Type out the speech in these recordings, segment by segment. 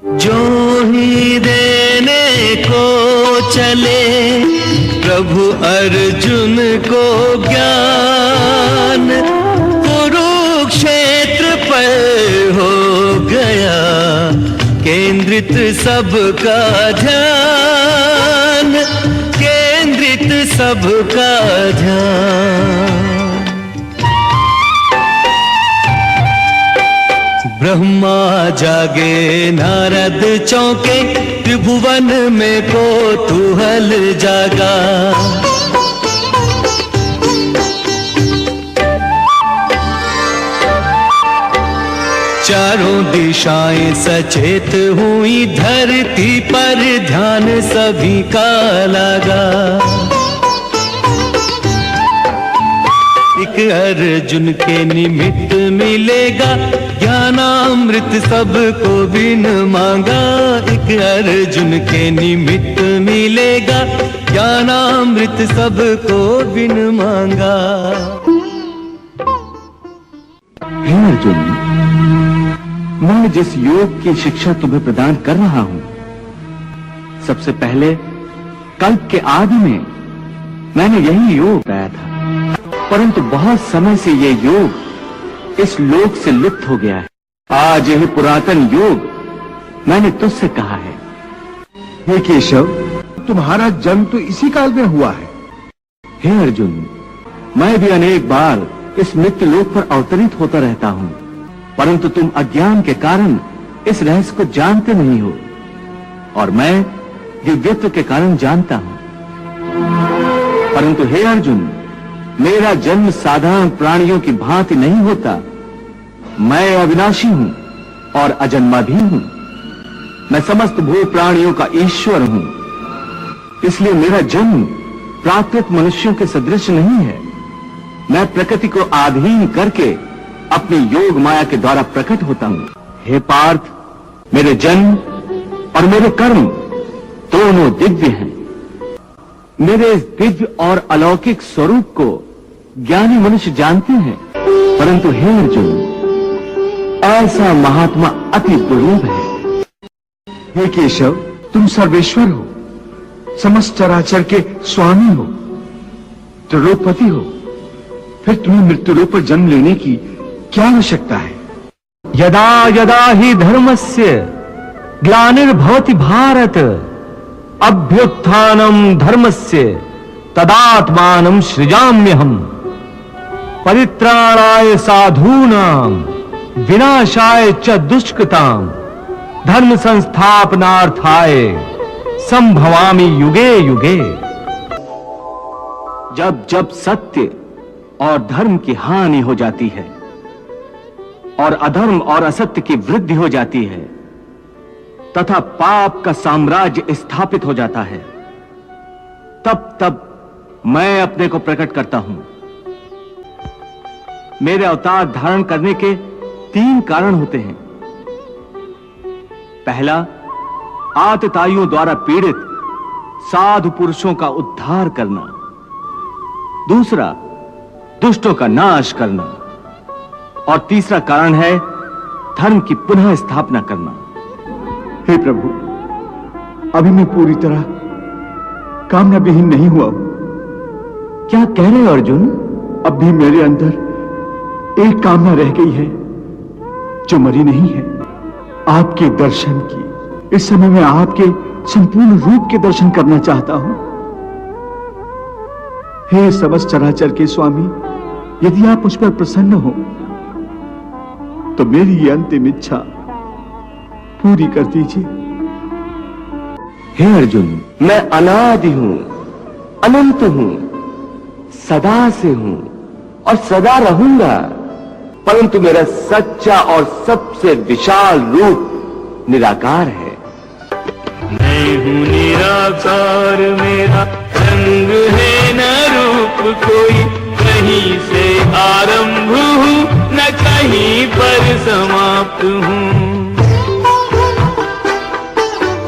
जो ही देने को चले प्रभु अर्जुन को ज्ञान, कुरुक्षेत्र पर हो गया केंद्रित सबका ध्यान, केंद्रित सबका ध्यान। ब्रह्मा जागे नारद चौंके, त्रिभुवन में कौतूहल जागा। चारों दिशाएं सचेत हुई, धरती पर ध्यान सभी का लगा। एक अर्जुन के निमित्त मिलेगा ज्ञानामृत सबको बिन मांगा, एक अर्जुन के निमित्त मिलेगा ज्ञानामृत सबको बिन मांगा। हे अर्जुन, मैं जिस योग की शिक्षा तुम्हें प्रदान कर रहा हूं, सबसे पहले कल्प के आदि में मैंने यही योग बताया था, परंतु बहुत समय से ये योग इस लोक से लुप्त हो गया है। आज यह पुरातन योग मैंने तुझसे कहा है। हे केशव, तुम्हारा जन्म तो इसी काल में हुआ है। हे अर्जुन, मैं भी अनेक बार इस मृत्यु लोक पर अवतरित होता रहता हूं, परंतु तुम अज्ञान के कारण इस रहस्य को जानते नहीं हो, और मैं दिव्यत्व के कारण जानता हूं। परंतु हे अर्जुन, मेरा जन्म साधारण प्राणियों की भांति नहीं होता। मैं अविनाशी हूं और अजन्मा भी हूं। मैं समस्त भू प्राणियों का ईश्वर हूं, इसलिए मेरा जन्म प्राकृत मनुष्यों के सदृश नहीं है। मैं प्रकृति को अधीन करके अपनी योग माया के द्वारा प्रकट होता हूं। हे पार्थ, मेरे जन्म और मेरे कर्म दोनों दिव्य हैं। मेरे इस दिव्य और अलौकिक स्वरूप को ज्ञानी मनुष्य जानते हैं, परंतु हे अर्जुन, ऐसा महात्मा अति दुर्लभ है। हे केशव, तुम सर्वेश्वर हो, समस्त चराचर के स्वामी हो, त्रिलोकपति हो, फिर तुम्हें मृत्युलोक पर जन्म लेने की क्या आवश्यकता है? यदा यदा हि धर्मस्य ग्लानिर्भवति भारत, अभ्युत्थानं धर्मस्य तदात्मानं सृजाम्यहम्। परित्राणाय साधूनां विनाशाय च दुष्कृतां, धर्म संस्थापनार्थाय संभवामि युगे युगे। जब जब सत्य और धर्म की हानि हो जाती है और अधर्म और असत्य की वृद्धि हो जाती है तथा पाप का साम्राज्य स्थापित हो जाता है, तब तब मैं अपने को प्रकट करता हूं। मेरे अवतार धारण करने के 3 कारण होते हैं। पहला, आतताइयों द्वारा पीड़ित साधु पुरुषों का उद्धार करना। दूसरा, दुष्टों का नाश करना। और तीसरा कारण है धर्म की पुनः स्थापना करना। हे प्रभु, अभी मैं पूरी तरह कामना विहीन नहीं हुआ हूं। क्या कह रहे हो अर्जुन? अब भी मेरे अंदर एक कामना रह गई है जो मरी नहीं है, आपके दर्शन की। इस समय मैं आपके संपूर्ण रूप के दर्शन करना चाहता हूं। हे समस्त चराचर के स्वामी, यदि आप मुझ पर प्रसन्न हो तो मेरी ये अंतिम इच्छा पूरी कर दीजिए। हे अर्जुन, मैं अनादि हूं, अनंत हूं, सदा से हूं और सदा रहूंगा, परंतु मेरा सच्चा और सबसे विशाल रूप निराकार है। मैं हूँ निराकार, मेरा रंग है न रूप कोई, कहीं से आरंभ हूँ न कहीं पर समाप्त हूँ।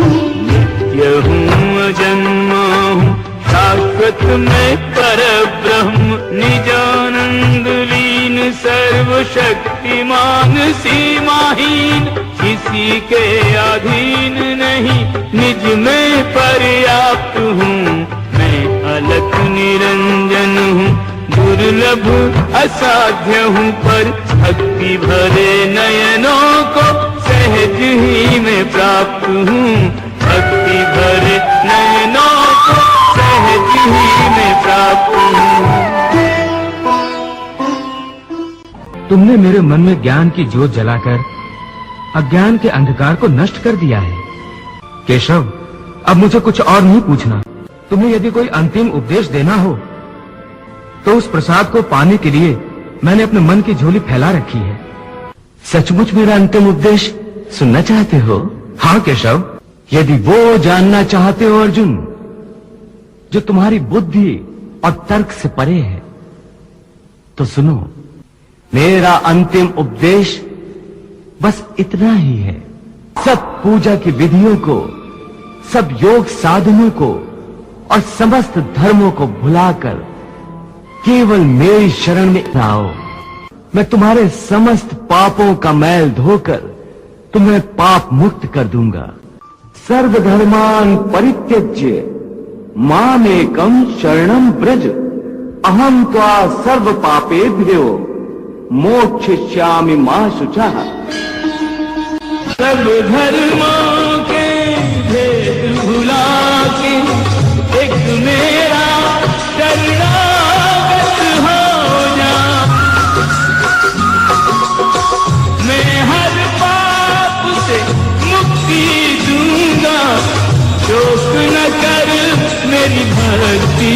नित्य हूँ, अजन्मा हूँ, शाश्वत मैं परब्रह्म, निजानंद लीन सर्वशक्तिमान सीमाहीन, किसी के के अधीन नहीं, निज में पर्याप्त हूँ। मैं अलख निरंजन हूँ, दुर्लभ असाध्य हूँ, पर भक्ति भरे नयनों को सहज ही मैं प्राप्त हूँ। भक्ति भरे नयनों को सहज ही मैं प्राप्त हूँ। तुमने मेरे मन में ज्ञान की ज्योत जलाकर अज्ञान के अंधकार को नष्ट कर दिया है। केशव, अब मुझे कुछ और नहीं पूछना। तुम्हें यदि कोई अंतिम उपदेश देना हो तो उस प्रसाद को पाने के लिए मैंने अपने मन की झोली फैला रखी है। सचमुच मेरा अंतिम उपदेश सुनना चाहते हो? हाँ केशव। यदि वो जानना चाहते हो अर्जुन जो तुम्हारी बुद्धि और तर्क से परे है, तो सुनो, मेरा अंतिम उपदेश बस इतना ही है। सब पूजा की विधियों को, सब योग साधनों को और समस्त धर्मों को भुलाकर केवल मेरी शरण में आओ। मैं तुम्हारे समस्त पापों का मैल धोकर तुम्हें पाप मुक्त कर दूंगा। सर्वधर्मान परित्यज्य मामेकं शरणं व्रज, अहम त्वा सर्व पापेभ्यो मोक्षयिष्यामि मा शुचः। सब धर्मों के भेद भुला के एक मेरा शरणागत हो जा। मैं हर पाप से मुक्ति दूंगा, शोक न कर मेरी भक्ति